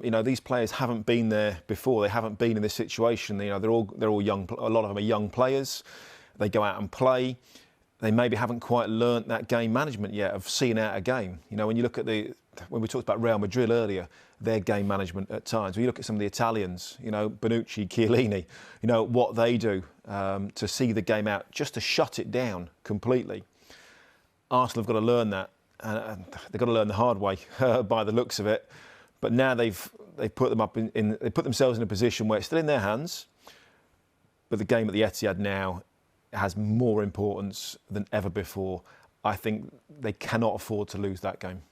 You know, these players haven't been there before. They haven't been in this situation. You know, they're all young. A lot of them are young players. They go out and play. They maybe haven't quite learnt that game management yet of seeing out a game. You know, when you look at when we talked about Real Madrid earlier, their game management at times. When you look at some of the Italians, you know, Bonucci, Chiellini, you know, what they do to see the game out, just to shut it down completely. Arsenal have got to learn that, and they've got to learn the hard way by the looks of it. But now they've put them up they put themselves in a position where it's still in their hands. But the game at the Etihad now has more importance than ever before. I think they cannot afford to lose that game.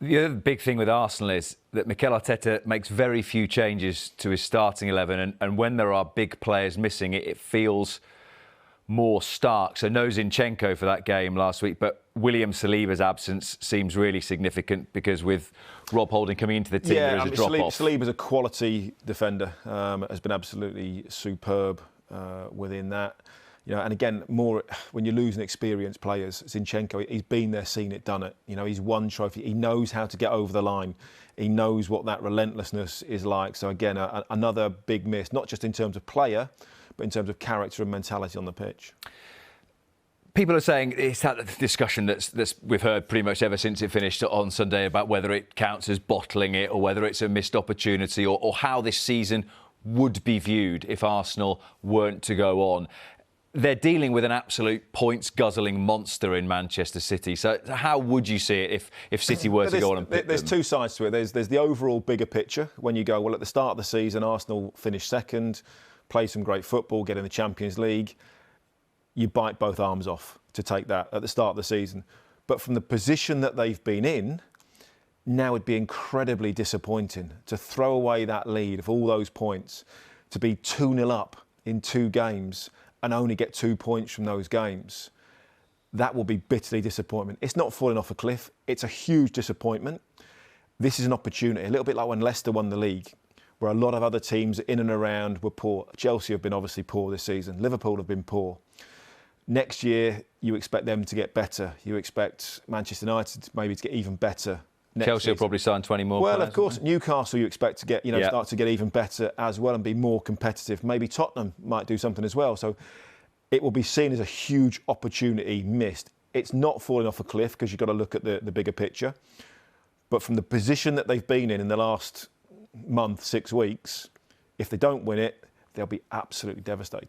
The other big thing with Arsenal is that Mikel Arteta makes very few changes to his starting 11, and when there are big players missing, it feels more stark. So no Zinchenko for that game last week, but William Saliba's absence seems really significant because with Rob Holding coming into the team, there is a drop-off. Saliba's a quality defender, has been absolutely superb within that. You know, and again, more when you're losing experienced players, Zinchenko, he's been there, seen it, done it. You know, he's won trophy. He knows how to get over the line. He knows what that relentlessness is like. So again, another big miss, not just in terms of player, but in terms of character and mentality on the pitch. People are saying it's that discussion that's we've heard pretty much ever since it finished on Sunday about whether it counts as bottling it or whether it's a missed opportunity or how this season would be viewed if Arsenal weren't to go on. They're dealing with an absolute points-guzzling monster in Manchester City. So how would you see it if City were to go on and pick There's them? two sides to it. There's the overall bigger picture. When you go, well, at the start of the season, Arsenal finished second, play some great football, get in the Champions League. You bite both arms off to take that at the start of the season. But from the position that they've been in, now it'd be incredibly disappointing to throw away that lead of all those points, to be 2-0 up in 2 games and only get 2 points from those games. That will be bitterly disappointment. It's not falling off a cliff. It's a huge disappointment. This is an opportunity, a little bit like when Leicester won the league, where a lot of other teams in and around were poor. Chelsea have been obviously poor this season. Liverpool have been poor. Next year, you expect them to get better. You expect Manchester United maybe to get even better. Chelsea will probably sign 20 more players. Well, of course, Newcastle you expect to get, start to get even better as well and be more competitive. Maybe Tottenham might do something as well. So it will be seen as a huge opportunity missed. It's not falling off a cliff because you've got to look at the bigger picture. But from the position that they've been in the last month, 6 weeks, if they don't win it, they'll be absolutely devastated.